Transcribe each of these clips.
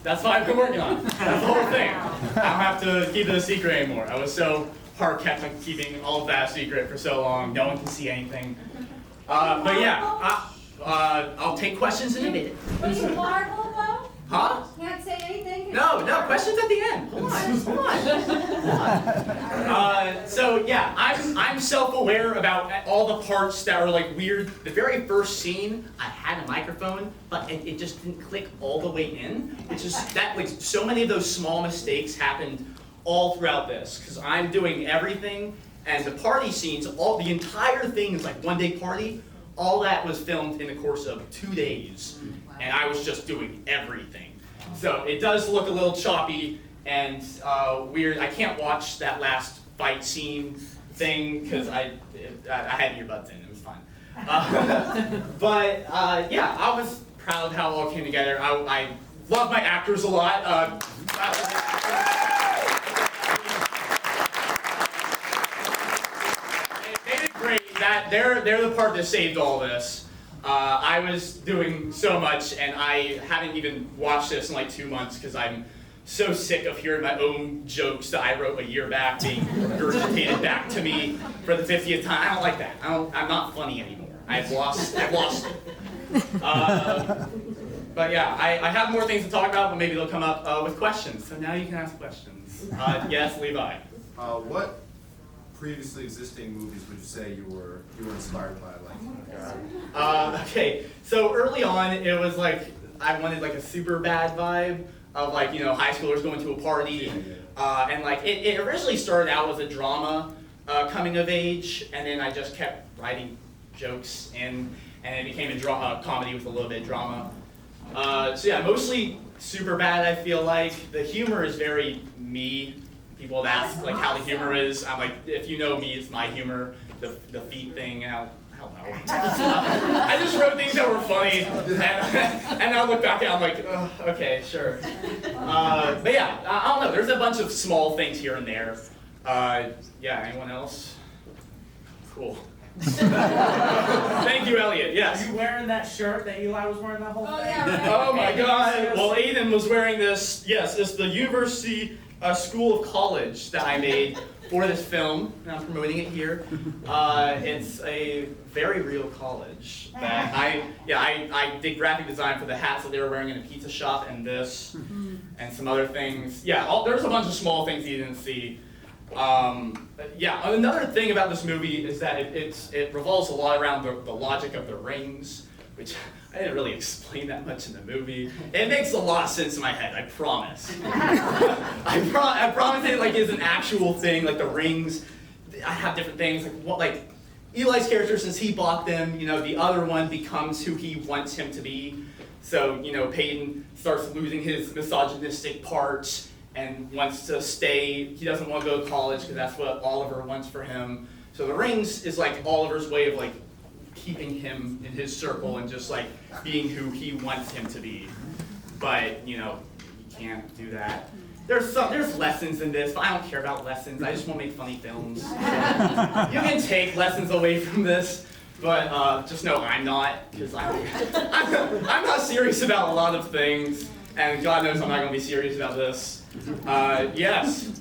That's what I've been working on. That's the whole thing. I don't have to keep it a secret anymore. I was so hard kept on keeping all of that a secret for so long. No one can see anything. But yeah, I'll take questions in a minute. But you Marvel though? Huh? Can't say anything? No, questions at the end. Hold on. So yeah, I'm self-aware about all the parts that are like weird. The very first scene, I had a microphone, but it just didn't click all the way in. It's just that like so many of those small mistakes happened all throughout this because I'm doing everything, and the party scenes, the entire thing is like one big party. All that was filmed in the course of 2 days, and I was just doing everything. So it does look a little choppy and weird. I can't watch that last fight scene thing because I had earbuds in. It was fun. But yeah, I was proud of how it all came together. I love my actors a lot. They did great. They're the part that saved all this. I was doing so much, and I haven't even watched this in like 2 months because I'm so sick of hearing my own jokes that I wrote a year back being regurgitated back to me for the 50th time. I don't like that. I'm not funny anymore. I've lost it. But yeah, I have more things to talk about, but maybe they'll come up with questions. So now you can ask questions. Yes, Levi. What previously existing movies would you say you were inspired by? Okay, so early on, it was like I wanted like a super bad vibe of like high schoolers going to a party, and like it originally started out as a drama coming of age, and then I just kept writing jokes and it became a comedy with a little bit of drama. So yeah, mostly super bad. I feel like the humor is very me. People have asked like how the humor is. I'm like, if you know me, it's my humor. The feet thing. I don't know. I just wrote things that were funny, and I look back and I'm like, oh, okay, sure. But yeah, I don't know. There's a bunch of small things here and there. Yeah, anyone else? Cool. Thank you, Elliot. Yes. Are you wearing that shirt that Eli was wearing that whole thing? Oh, yeah, right. Oh my God. Well, Aiden was wearing this. Yes, it's the University School of College that I made for this film, and I'm promoting it here. It's a very real college that I did graphic design for the hats that they were wearing in a pizza shop and this and some other things. Yeah, there's a bunch of small things you didn't see. Yeah, another thing about this movie is that it revolves a lot around the logic of the rings, which I didn't really explain that much in the movie. It makes a lot of sense in my head, I promise. I promise it like is an actual thing, like the rings, I have different things, like Eli's character, since he bought them, the other one becomes who he wants him to be. So, Peyton starts losing his misogynistic parts and wants to stay. He doesn't want to go to college because that's what Oliver wants for him. So the rings is like Oliver's way of like keeping him in his circle and just like being who he wants him to be. But you can't do that. There's lessons in this, but I don't care about lessons. I just want to make funny films. You can take lessons away from this, but just know I'm not, because I'm not serious about a lot of things, and God knows I'm not going to be serious about this. Yes.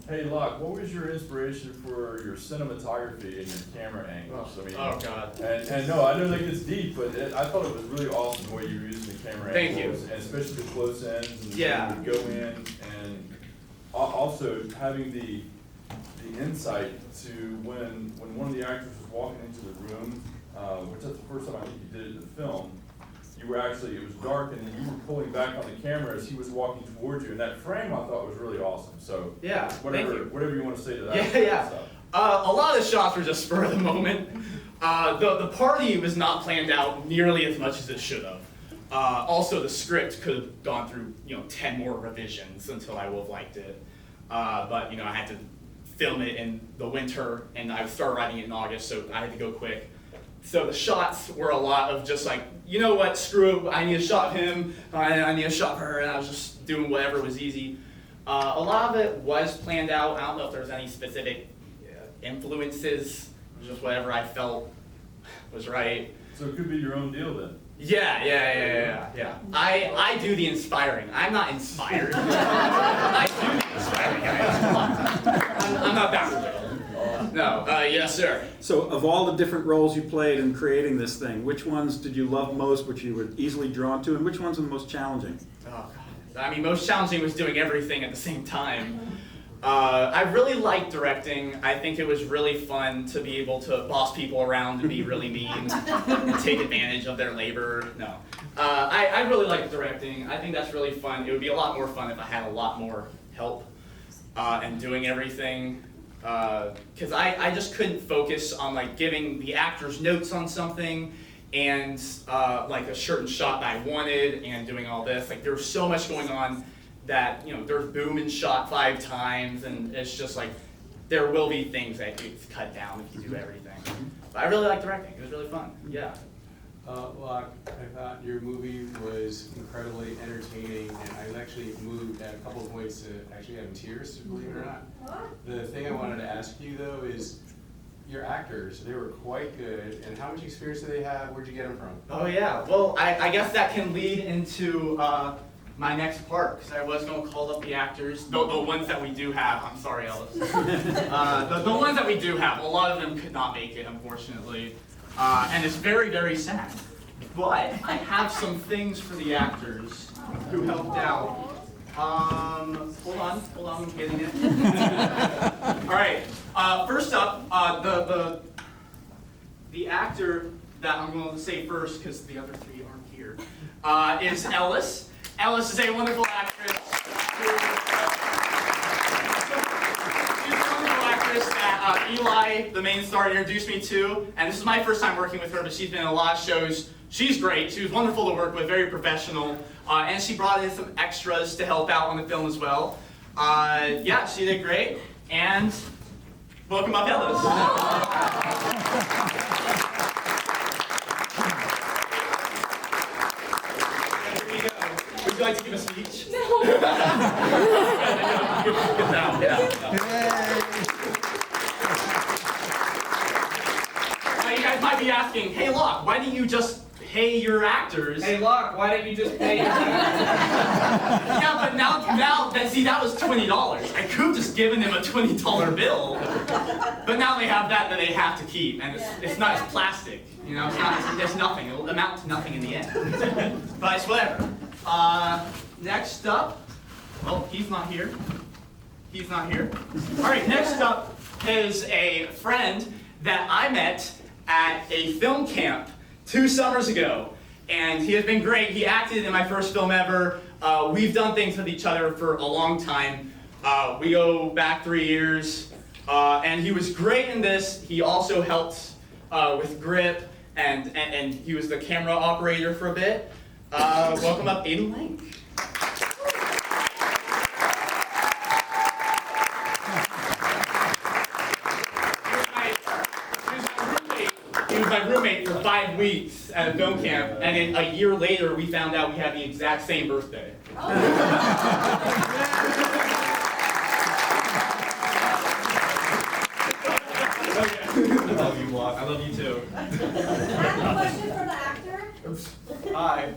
Hey Locke, what was your inspiration for your cinematography and your camera angles? Oh God. And no, I know that gets deep, but I thought it was really awesome the way you were using the camera angles. And especially the close ends and the go in, and also having the insight to when one of the actors was walking into the room, which that's the first time I think you did it in the film. You were actually, it was dark, and you were pulling back on the camera as he was walking towards you, and that frame I thought was really awesome. So yeah, whatever you want to say to that. Yeah. A lot of the shots were just spur of the moment. The party was not planned out nearly as much as it should have. Also, the script could have gone through 10 more revisions until I would have liked it. But I had to film it in the winter, and I started writing it in August, so I had to go quick. So the shots were a lot of just like, you know what, screw it, I need a shot of him, I need a shot of her, and I was just doing whatever was easy. A lot of it was planned out. I don't know if there's any specific influences, just whatever I felt was right. So it could be your own deal then? Yeah. I do the inspiring. I'm not inspired. I do the inspiring, guys. Come on. I'm not that little. No. Yes, sir. So of all the different roles you played in creating this thing, which ones did you love most, which you were easily drawn to, and which ones were the most challenging? Oh, God. I mean, most challenging was doing everything at the same time. I really liked directing. I think it was really fun to be able to boss people around and be really mean and take advantage of their labor. No. I really liked directing. I think that's really fun. It would be a lot more fun if I had a lot more help and doing everything. Because I just couldn't focus on like giving the actors notes on something and like a certain shot that I wanted and doing all this. Like there was so much going on that, you know, there's booming shot 5 times, and it's just like, there will be things that get cut down if you do everything. But I really like directing, it was really fun, yeah. Well, I thought your movie was incredibly entertaining, and I was actually moved at a couple of points to actually having tears, believe it or not. The thing I wanted to ask you though is, your actors, they were quite good, and how much experience do they have? Where'd you get them from? Oh yeah, well, I guess that can lead into my next part, because I was going to call up the actors, the ones that we do have. I'm sorry, Ellis. The ones that we do have, a lot of them could not make it, unfortunately, and it's very, very sad. But I have some things for the actors who helped out. Hold on, I'm getting it. All right, first up, the actor that I'm going to say first, because the other 3 aren't here, is Ellis. Ellis is a wonderful actress. She's a wonderful actress that Eli, the main star, introduced me to. And this is my first time working with her, but she's been in a lot of shows. She's great. She was wonderful to work with, very professional. And she brought in some extras to help out on the film as well. Yeah, she did great. And welcome up, Ellis. Would you like to give a speech? No. You guys might be asking, hey Locke, why didn't you just pay your actors? Hey, Locke, why don't you just pay your Yeah, but now, see, that was $20. I could have just given them a $20 bill, but now they have that they have to keep, and it's not, it's plastic, you know, there's nothing, it'll amount to nothing in the end. But it's whatever. Next up, oh, he's not here. He's not here. All right, next up is a friend that I met at a film camp 2 summers ago, and he has been great. He acted in my first film ever. We've done things with each other for a long time. We go back 3 years, and he was great in this. He also helped with grip, and he was the camera operator for a bit. Welcome up, Aiden Lang. He was my roommate for 5 weeks at a film camp, and then a year later we found out we had the exact same birthday. Oh. I love you, Locke. I love you too. I have a question for the actor. Hi.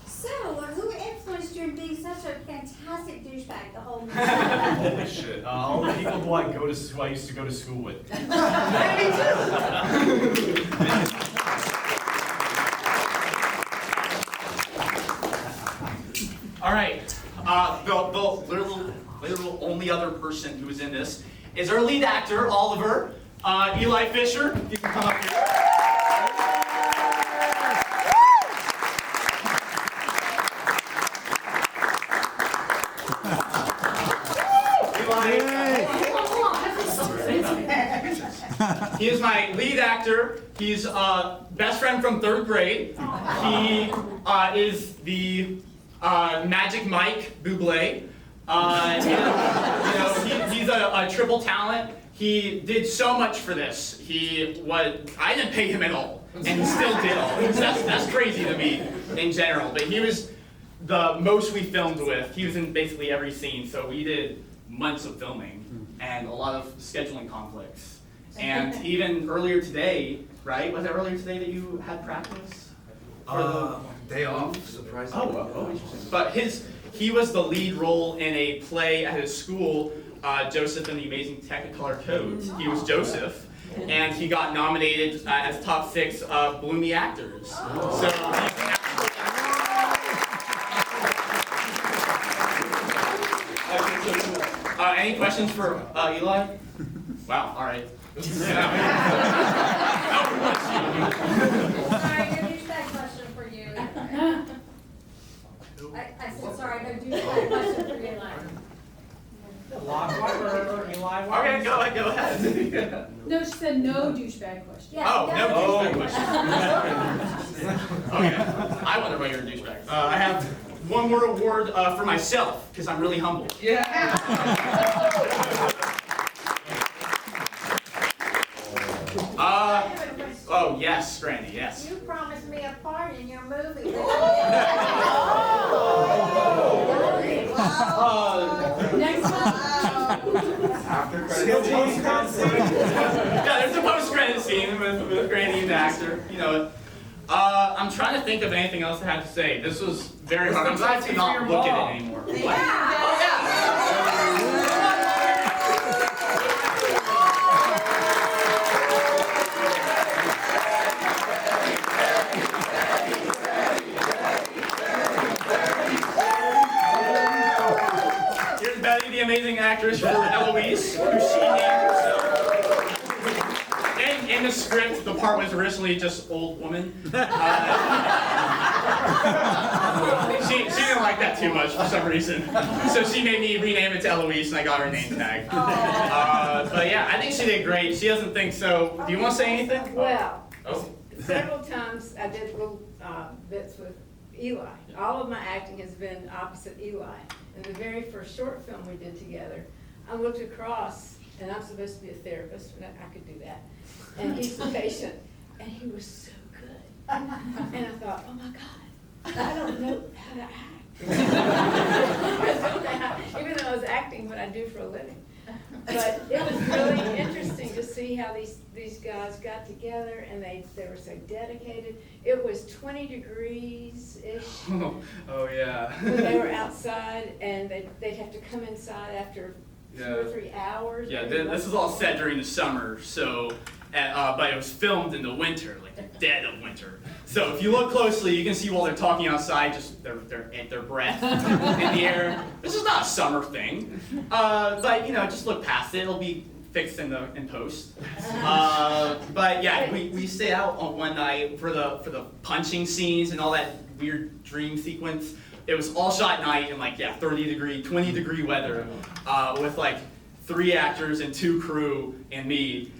So, who influenced you in being such a fantastic douchebag the whole movie? Holy shit. All the people who I used to go to school with. All right. The literal only other person who was in this is our lead actor, Oliver. Eli Fisher, you can come up here. He is my lead actor. He's best friend from 3rd grade. He is the Magic Mike Bublé. He's a triple talent. He did so much for this. I didn't pay him at all, and he still did all. That's crazy to me in general. But he was the most we filmed with. He was in basically every scene, so we did months of filming and a lot of scheduling conflicts. And even earlier today, right? Was it earlier today that you had practice? Day off, surprisingly. Oh, interesting. But he was the lead role in a play at his school, Joseph and the Amazing Technicolor Codes. He was Joseph, and he got nominated as top 6 Bloomy actors. So he's any questions for Eli? Wow, all right. Sorry, no douchebag question for you. I said, sorry, no douchebag question for you, Eli. Lock Weber, Eli Wise. Okay, go ahead. No, she said no douchebag question. Yeah, Oh, no douchebag question. Okay, I wonder why you're a douchebag. I have one more award for myself, because I'm really humble. Oh, yes, Randy, yes. You promised me a part in your movie. Next one. After Yeah, there's a post-credit scene with Randy and the actor. You know it. I'm trying to think of anything else I have to say. This was very hard. I'm glad to not look at it anymore. Oh, here's Betty, the amazing actress for Eloise, who she named herself. In the script, the part was originally just old woman. She didn't like that too much for some reason. So she made me rename it to Eloise, and I got her name tag. But yeah, I think she did great. She doesn't think so. Do you want to say anything? Well, Oh. several times I did little bits with Eli. All of my acting has been opposite Eli. In the very first short film we did together, I looked across, and I'm supposed to be a therapist, and I could do that. And he's the patient, and he was so good. And I thought, oh my God, I don't know how to act. Even though I was acting what I do for a living. But it was really interesting to see how these guys got together, and they were so dedicated. It was 20 degrees-ish Oh yeah. when they were outside, and they'd have to come inside after 2 or 3 hours. Yeah, this is all set during the summer, so, but it was filmed in the winter, like the dead of winter. So if you look closely, you can see while they're talking outside, just their breath in the air. This is not a summer thing, but you know, just look past it. It'll be fixed in post. But yeah, we stayed out on one night for the punching scenes and all that weird dream sequence. It was all shot at night in 20 degree weather, with like 3 actors and 2 crew and me,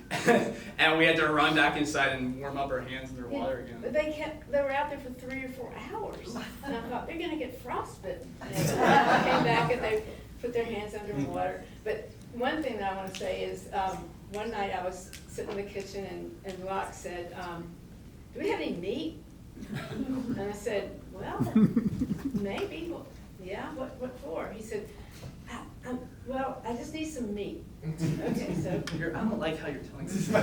and we had to run back inside and warm up our hands in their water again. But they were out there for 3 or 4 hours, and I thought, they're gonna get frostbitten. And I came back and they put their hands under water. But one thing that I wanna say is, one night I was sitting in the kitchen and Locke said, do we have any meat? And I said, well, maybe. Well, yeah, what for? He said, well, I just need some meat. Okay, so. I don't like how you're telling this. It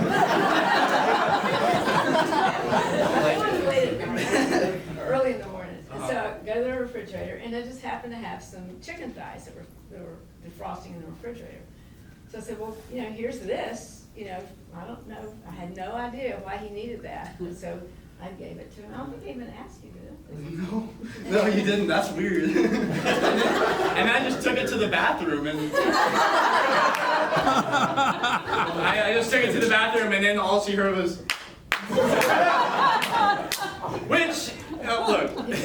was late at night, early in the morning. So I go to the refrigerator, and I just happened to have some chicken thighs that were defrosting in the refrigerator. So I said, well, you know, here's this. You know, I don't know. I had no idea why he needed that. And so I gave it to him. I don't think I even asked you to. No, you didn't. That's weird. And I just took it to the bathroom, and I just took it to the bathroom, and then all she heard was, which, look. Like a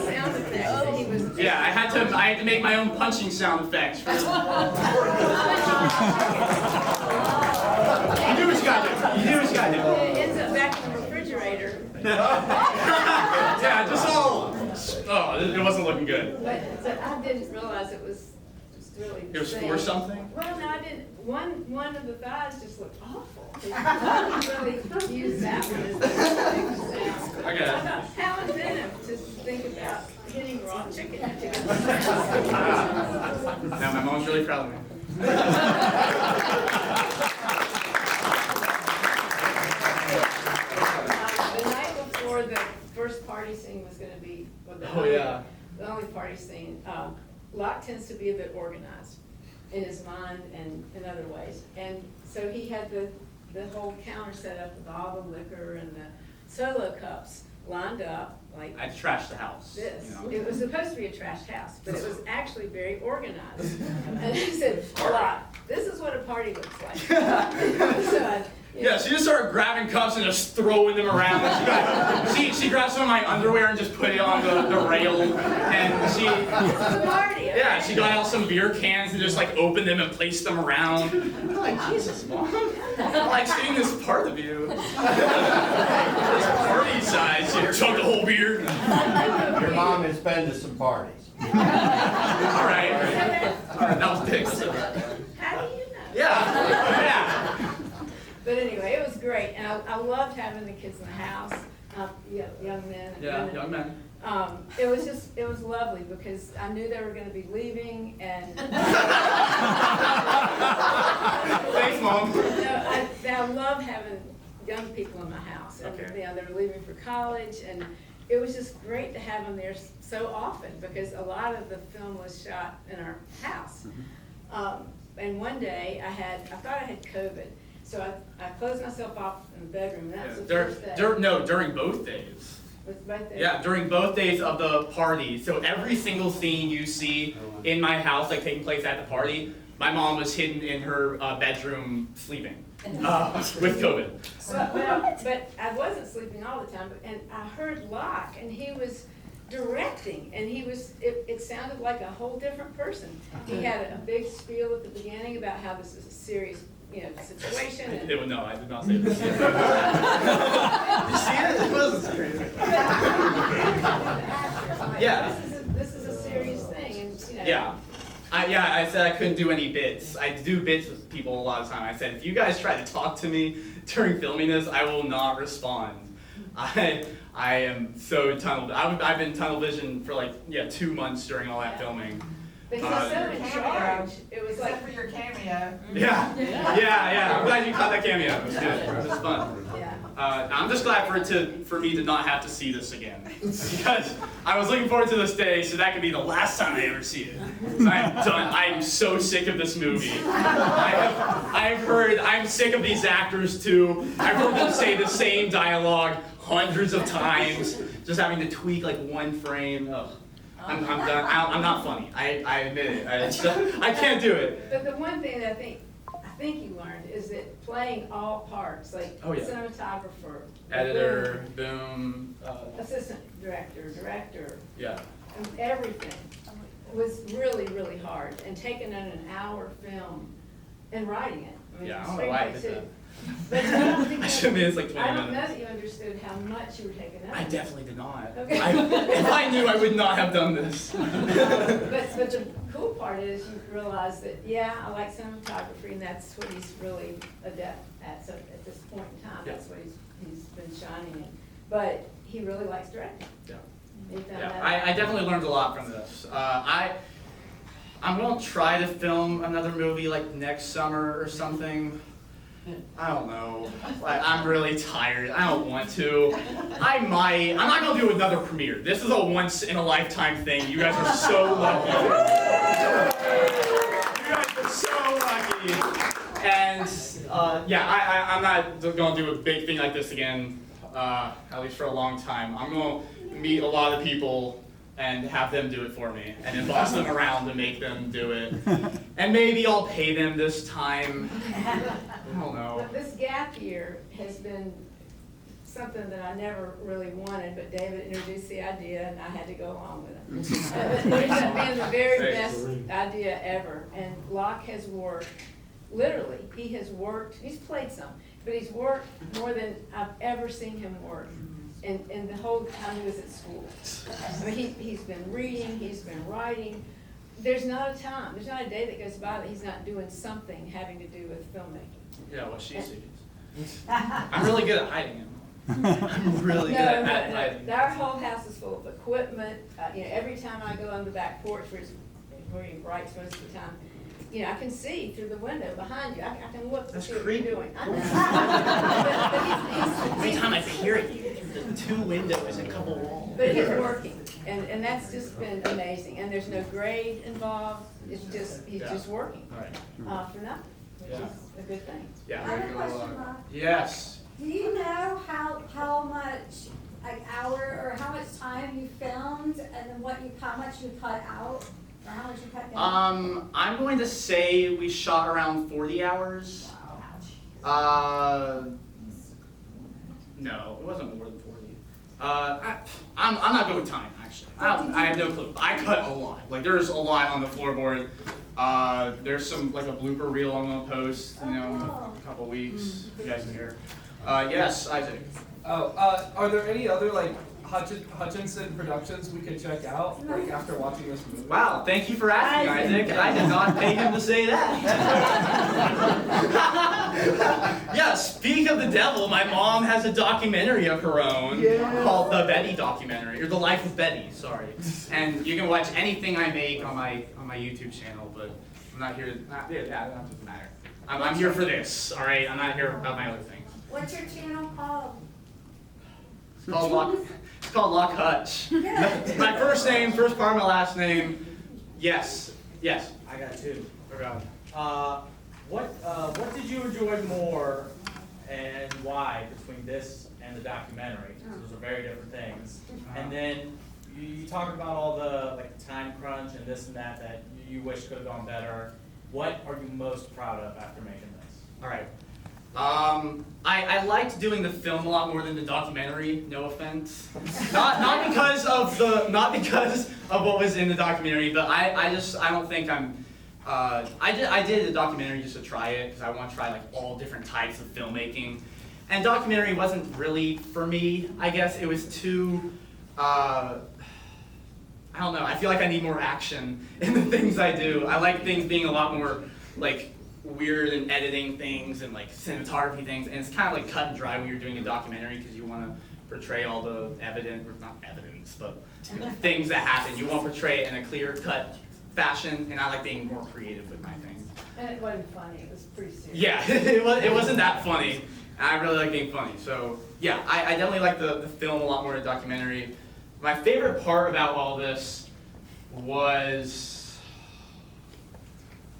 sound effect that he was. Yeah, I had to make my own punching sound effects. You do what you gotta do. You do what you gotta do. It ends up back in the refrigerator. Yeah, just all. Oh, it wasn't looking good. But I didn't realize it was just really. It was the for same. something? Well, no, I didn't. One of the thighs just looked awful. He really used that one as the sound. Okay. I thought, how inventive to think about hitting raw chicken. Now my mom's really proud of me. with the Oh, yeah. the only party scene. Locke tends to be a bit organized in his mind and in other ways. And so he had the whole counter set up with all the liquor and the solo cups lined up like I trashed the house. this. You know? It was supposed to be a trashed house, but it was actually very organized. And he said, Locke, this is what a party looks like. So, Yeah, she just started grabbing cups and just throwing them around. She grabbed some of my underwear and just put it on the rail. And she, this is a party. Okay? yeah, she got out some beer cans and just like opened them and placed them around. I'm like, Jesus, Mom. I like seeing this part of you. This party size, you chug the whole beer. Your mom has been to some parties. All right. That was big. How do you know? Yeah. Yeah. But anyway, it was great, and I loved having the kids in the house, young men. And Yeah, women. young men. It was lovely because I knew they were going to be leaving, and Thanks, Mom. I love having young people in my house, and Okay. they were leaving for college, and it was just great to have them there so often because a lot of the film was shot in our house. And one day I thought I had COVID. So I closed myself off in the bedroom, and that was the first day. During both days. Was both days? Yeah, during both days of the party. So every single scene you see in my house, like taking place at the party, my mom was hidden in her bedroom sleeping with COVID. But I wasn't sleeping all the time, and I heard Locke, and he was directing, and it sounded like a whole different person. He had a big spiel at the beginning about how this is a serious situation. And No, I did not say this. You see it? It wasn't serious. Yeah. This is a serious thing, and Yeah. I said I couldn't do any bits. I do bits with people a lot of time. I said, if you guys try to talk to me during filming this, I will not respond. I am so tunnel. I've been tunnel vision for 2 months during all that filming. But he's so in charge. It was like Except for your cameo. Yeah. I'm glad you caught that cameo. It was good. It was fun. yeah. I'm just glad for me to not have to see this again, because I was looking forward to this day, so that could be the last time I ever see it. So I'm done. I'm so sick of this movie. I'm sick of these actors too. I've heard them say the same dialogue hundreds of times, just having to tweak one frame. Ugh. I'm done. I'm not funny. I admit it. I can't do it. But the one thing that I think you learned is that playing all parts, like cinematographer, Editor, boom. assistant director, Yeah. and everything was really, really hard. And taking in an hour film and writing it. I mean, Yeah, I don't know why I did screenplay that. too. But I don't think I should have made it 20 I don't know minutes. that you understood how much you were taking out. I definitely did not. Okay. If I knew, I would not have done this. But the cool part is you realize that, I like cinematography, and that's what he's really adept at. So at this point in time, that's what he's been shining in. But he really likes directing. Yeah. He found Yeah, that I out. definitely learned a lot from this. I'm gonna try to film another movie next summer or something. I don't know. I'm really tired. I don't want to. I might. I'm not gonna do another premiere. This is a once in a lifetime thing. You guys are so lucky. You guys are so lucky. And I'm not gonna do a big thing like this again. At least for a long time. I'm gonna meet a lot of people and have them do it for me, and then boss them around to make them do it. And maybe I'll pay them this time. I don't know. But this gap year has been something that I never really wanted, but David introduced the idea, and I had to go along with it. It ended up being the very best idea ever, and Locke has worked, literally, he's played some, but he's worked more than I've ever seen him work. And the whole time he was at school. I mean, he's been reading, he's been writing. There's not a day that goes by that he's not doing something having to do with filmmaking. Yeah, well, she sees. I'm really good at hiding him. I'm really good at hiding. Our whole house is full of equipment. Every time I go on the back porch where he writes most of the time, I can see through the window behind you. I can look to see what you're doing. I know. But Every time I peer at you, the 2 windows and a couple walls. But he's working. And that's just been amazing, and there's no grade involved, it's just, he's just working, Right. for nothing, which is a good thing. I Yeah. have a question, Bob. Yes. Do you know how much, like hour, or how much time you filmed, and then how much you cut out, or how much you cut down? I'm going to say we shot around 40 hours. No, it wasn't more than 40. I'm not good with time, actually. I have no clue. I cut a lot. Like, there's a lot on the floorboard. There's some, like a blooper reel I'm gonna post, you know, in a couple weeks. You guys can hear. Yes, Isaac. Are there any other like Hutchinson productions we could check out like after watching this movie? Wow, thank you for asking, Isaac. I did not pay him to say that. Yeah, speaking of the devil, my mom has a documentary of her own called The Betty Documentary, or The Life of Betty, sorry. And you can watch anything I make on my YouTube channel, but I'm not here. That doesn't matter. I'm here for this, all right? I'm not here about my other things. What's your channel called? It's called Lock Hutch. Good. My first name, first part of my last name. Yes. I got two. Forgot. What did you enjoy more and why between this and the documentary? 'Cause those are very different things. And then you talk about all the like time crunch and this and that you wish could have gone better. What are you most proud of after making this? All right. I liked doing the film a lot more than the documentary. No offense. Not because of what was in the documentary, but I don't think I'm. I did the documentary just to try it because I want to try like all different types of filmmaking, and documentary wasn't really for me. I guess it was too. I don't know. I feel like I need more action in the things I do. I like things being a lot more like weird and editing things and like cinematography things, and it's kind of like cut and dry when you're doing a documentary because you want to portray all the not evidence, but things that happen. You want to portray it in a clear-cut fashion, and I like being more creative with my things. And it wasn't funny, it was pretty serious. Yeah, it wasn't that funny. And I really like being funny, so yeah, I definitely like the film a lot more than the documentary. My favorite part about all this was,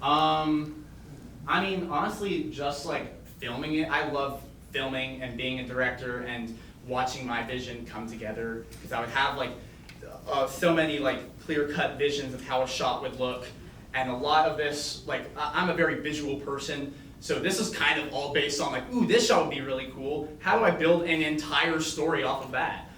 I mean, honestly, just like filming it. I love filming and being a director and watching my vision come together, because I would have like so many like clear-cut visions of how a shot would look, and a lot of this, like I'm a very visual person, so this is kind of all based on like, ooh, this shot would be really cool. How do I build an entire story off of that?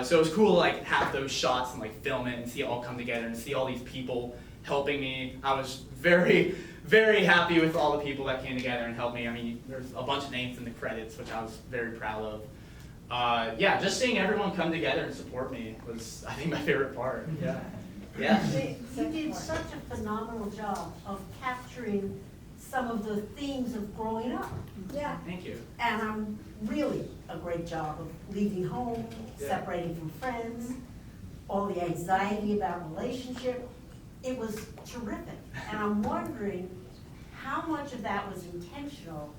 So it was cool to like have those shots and like film it and see it all come together and see all these people helping me. I was very, very happy with all the people that came together and helped me. I mean, there's a bunch of names in the credits, which I was very proud of. Yeah, just seeing everyone come together and support me was, I think, my favorite part. Yeah. Yeah. You did such a phenomenal job of capturing some of the themes of growing up. Yeah. Thank you. And really a great job of leaving home, separating from friends, all the anxiety about relationship. It was terrific. And I'm wondering how much of that was intentional,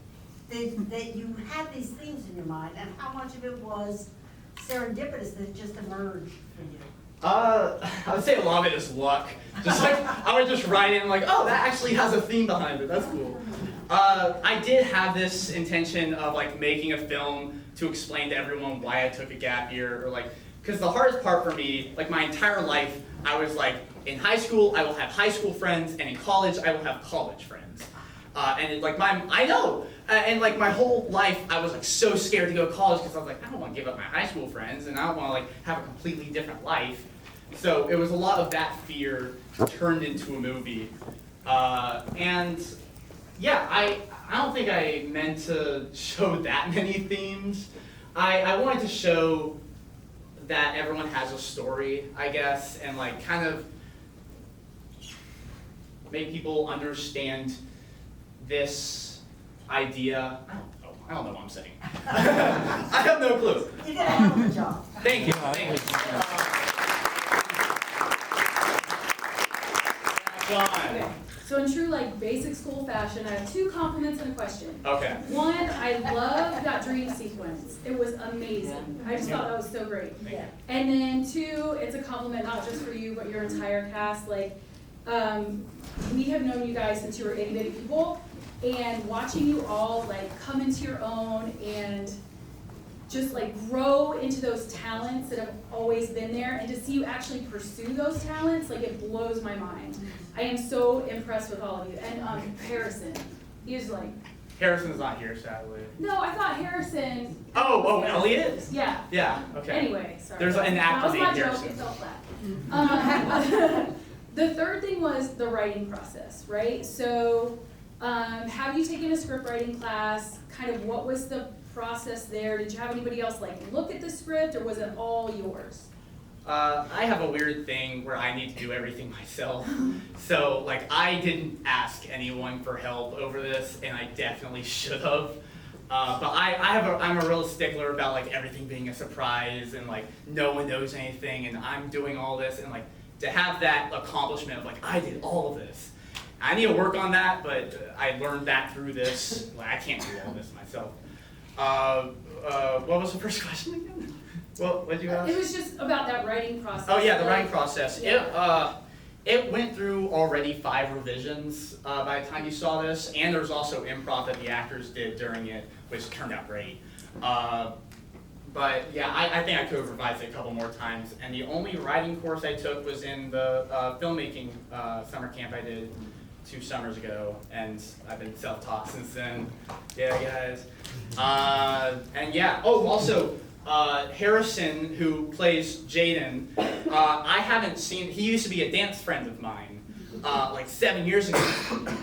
that you had these themes in your mind, and how much of it was serendipitous that it just emerged for you? I would say a lot of it is luck. Just like, I would just write in like, oh, that actually has a theme behind it, that's cool. I did have this intention of like making a film to explain to everyone why I took a gap year, or like, because the hardest part for me, like my entire life, I was like, in high school, I will have high school friends, and in college, I will have college friends. And it, like I know, and like my whole life, I was like so scared to go to college because I was like, I don't want to give up my high school friends, and I don't want to like have a completely different life. So it was a lot of that fear turned into a movie, and yeah, I don't think I meant to show that many themes. I wanted to show that everyone has a story, I guess, and like kind of make people understand this idea. I don't know what I'm saying. I have no clue. You did a hell of a job. Thank you. Thank you. Okay, so in true like basic school fashion, I have 2 compliments and a question. Okay. One, I love that dream sequence. It was amazing. I just thought that was so great. Yeah. And then 2, it's a compliment not just for you, but your entire cast. Like, we have known you guys since you were itty bitty people, and watching you all like come into your own and just like grow into those talents that have always been there, and to see you actually pursue those talents, like it blows my mind. I am so impressed with all of you. And Harrison, he is like, Harrison's not here, sadly. no, I thought Harrison. Oh, Elliot? Yeah. Yeah, okay. Anyway, sorry. There's an actor That was my named joke, Harrison. it fell flat. The third thing was the writing process, right? So, have you taken a script writing class? Kind of what was the process there? Did you have anybody else like look at the script, or was it all yours? I have a weird thing where I need to do everything myself. So, like, I didn't ask anyone for help over this, and I definitely should have. But I'm a real stickler about, like, everything being a surprise, and, like, no one knows anything, and I'm doing all this, and, like, to have that accomplishment of, like, I did all of this. I need to work on that, but I learned that through this. Like, I can't do all this myself. What was the first question again? What did you ask? It was just about that writing process. Oh yeah, the like- writing process. Yeah. It went through already 5 revisions by the time you saw this, and there's also improv that the actors did during it, which turned out great. But yeah, I think I could have revised it a couple more times. And the only writing course I took was in the filmmaking summer camp I did 2 summers ago, and I've been self-taught since then. Yeah, guys. And yeah. Oh, also. Harrison, who plays Jaden, I haven't seen, he used to be a dance friend of mine, like 7 years ago,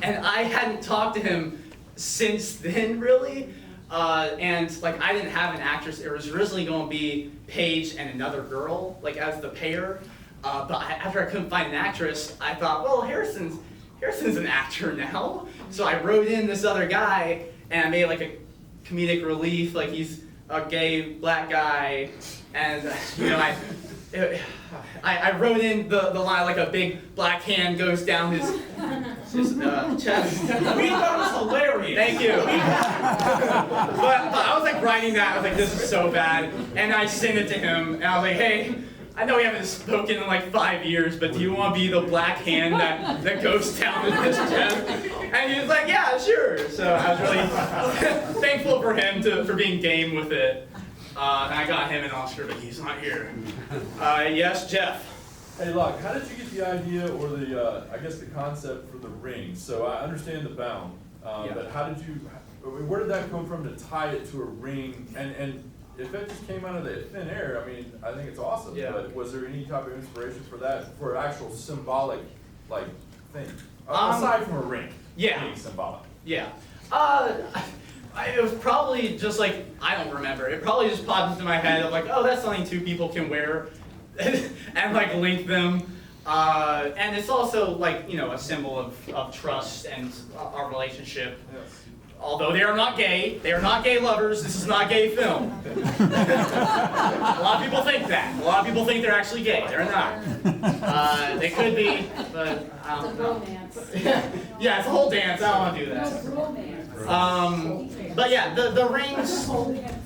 and I hadn't talked to him since then, really, and like I didn't have an actress. It was originally going to be Paige and another girl, like as the pair, but after I couldn't find an actress, I thought, well, Harrison's an actor now, so I wrote in this other guy, and I made like a comedic relief, like he's a gay black guy, and you know I wrote in the line like a big black hand goes down his chest. We thought it was hilarious. Thank you. but I was like writing that, I was like, this is so bad, and I sent it to him, and I was like, hey, I know we haven't spoken in like 5 years, but do you want to be the black hand that goes down in his chest? And he was like, yeah, sure. So I was really thankful for him for being game with it. And I got him an Oscar, but he's not here. Yes, Jeff. Hey, Locke, how did you get the idea or the, I guess the concept for the ring? So I understand the bound, Yeah. but where did that come from to tie it to a ring? And if it just came out of the thin air, I mean, I think it's awesome. Yeah. But was there any type of inspiration for that, for an actual symbolic, like, thing? Aside from a ring Yeah. being symbolic. Yeah. It was probably just like, I don't remember. It probably just popped into my head of like, oh, that's something 2 people can wear and like link them. And it's also like, you know, a symbol of trust and our relationship. Yes. Although they are not gay lovers, this is not a gay film. A lot of people think that. A lot of people think they're actually gay. They're not. They could be, but I It's a don't know. romance. Yeah, it's a whole dance. I don't want to do No, that. it's romance. But yeah, the rings,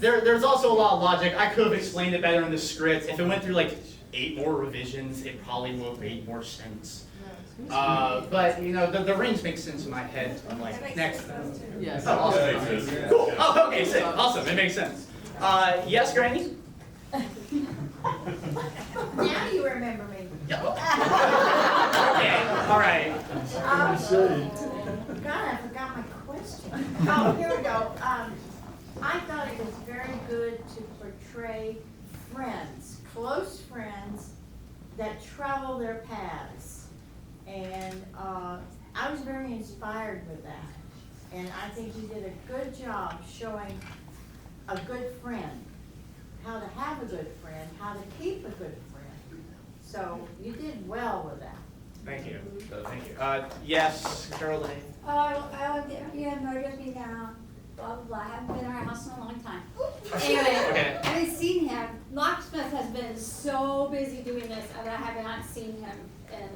there's also a lot of logic. I could have explained it better in the script. If it went through like 8 more revisions, it probably would have made more sense. But you know, the rings make sense in my head. I'm like, next. Yes. Oh, awesome. That makes sense. Cool. Oh, okay, sick. Awesome. It makes sense. Yes, Granny? Now you remember me. Yeah. Okay. All right. God, I forgot my question. Oh, here we go. I thought it was very good to portray friends, close friends that travel their paths. And I was very inspired with that. And I think you did a good job showing a good friend, how to have a good friend, how to keep a good friend. So you did well with that. Thank you. Thank you. Yes, Caroline. Yeah, murdered me down, blah, blah, blah. I haven't been in our house in a long time. Anyway, Okay. I haven't seen him. Locksmith has been so busy doing this, and I have not seen him